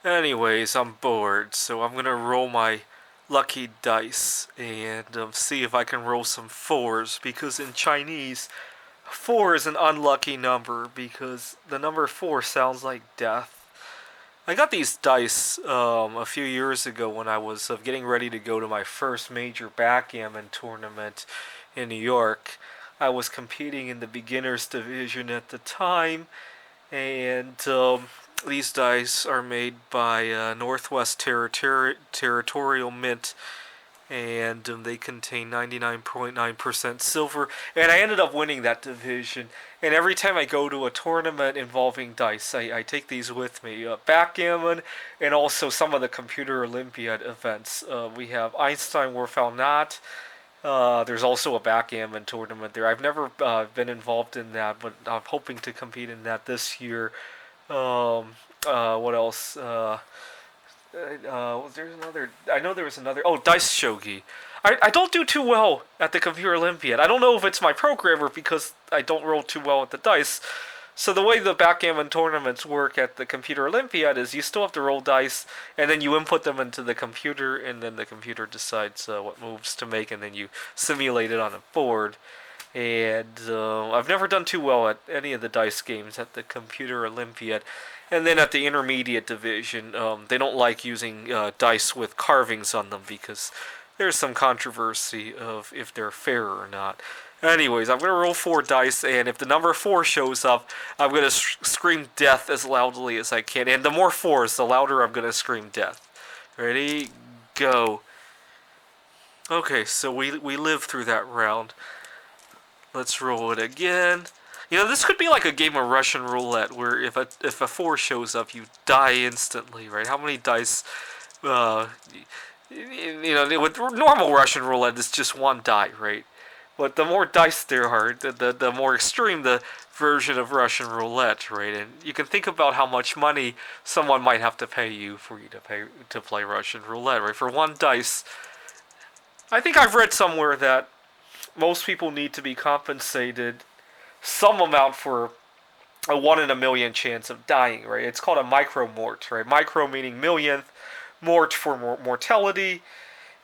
Anyways, I'm bored, so I'm gonna roll my lucky dice and see if I can roll some fours because in Chinese, four is an unlucky number because the number four sounds like death. I got these dice a few years ago when I was getting ready to go to my first major backgammon tournament in New York. I was competing in the beginners division at the time, and these dice are made by Northwest Territorial Mint, and they contain 99.9% silver. And I ended up winning that division. And every time I go to a tournament involving dice, I take these with me. Backgammon, and also some of the Computer Olympiad events. We have Einstein Werfel Not. There's also a backgammon tournament there. I've never been involved in that, but I'm hoping to compete in that this year. What else? There's another. I know there was another. Oh, Dice Shogi. I don't do too well at the Computer Olympiad. I don't know if it's my programmer because I don't roll too well at the dice. So the way the backgammon tournaments work at the Computer Olympiad is you still have to roll dice, and then you input them into the computer, and then the computer decides what moves to make, and then you simulate it on a board. And I've never done too well at any of the dice games at the Computer Olympiad. And then at the intermediate division, they don't like using dice with carvings on them because there's some controversy of if they're fair or not. Anyways, I'm going to roll four dice, and if the number four shows up, I'm going to scream death as loudly as I can. And the more fours, the louder I'm going to scream death. Ready? Go. Okay, so we lived through that round. Let's roll it again. You know, this could be like a game of Russian roulette, where if a four shows up, you die instantly, right? How many dice? Uh, with normal Russian roulette, it's just one die, right? But the more dice there are, the more extreme the version of Russian roulette, right? And you can think about how much money someone might have to pay you for you to play Russian roulette, right? For one dice, I think I've read somewhere that most people need to be compensated some amount for a 1 in a million chance of dying, right? It's called a micromort, right? Micro meaning millionth, mort for mortality.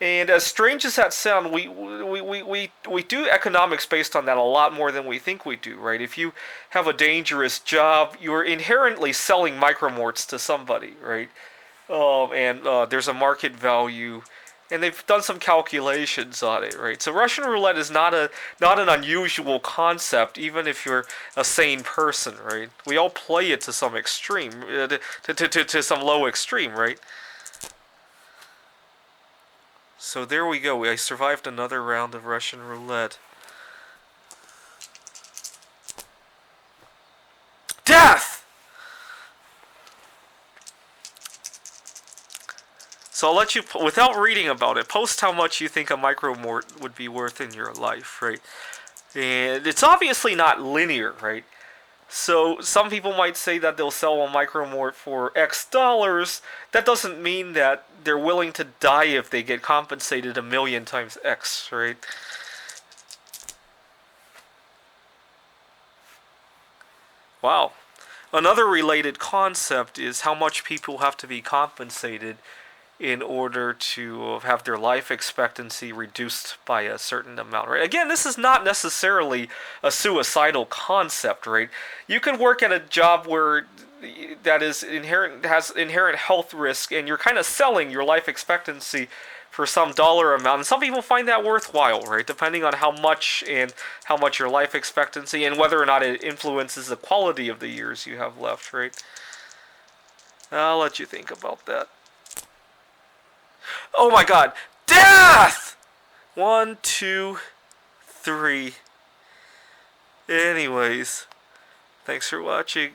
And as strange as that sounds, we do economics based on that a lot more than we think we do, right? If you have a dangerous job, you're inherently selling micromorts to somebody, right? And there's a market value, and they've done some calculations on it, right? So Russian roulette is not an unusual concept, even if you're a sane person, right? We all play it to some extreme, to some low extreme, right? So there we go. I survived another round of Russian roulette. Death! So I'll let you, without reading about it, post how much you think a micromort would be worth in your life, right? And it's obviously not linear, right? So some people might say that they'll sell a micromort for X dollars. That doesn't mean that they're willing to die if they get compensated a million times X, right? Wow. Another related concept is how much people have to be compensated in order to have their life expectancy reduced by a certain amount, right? Again, this is not necessarily a suicidal concept, right? You can work at a job where that is inherent has inherent health risk, and you're kind of selling your life expectancy for some dollar amount, and some people find that worthwhile, right? Depending on how much your life expectancy and whether or not it influences the quality of the years you have left, right? I'll let you think about that. Oh my god. Death! One, two, three. Anyways, thanks for watching.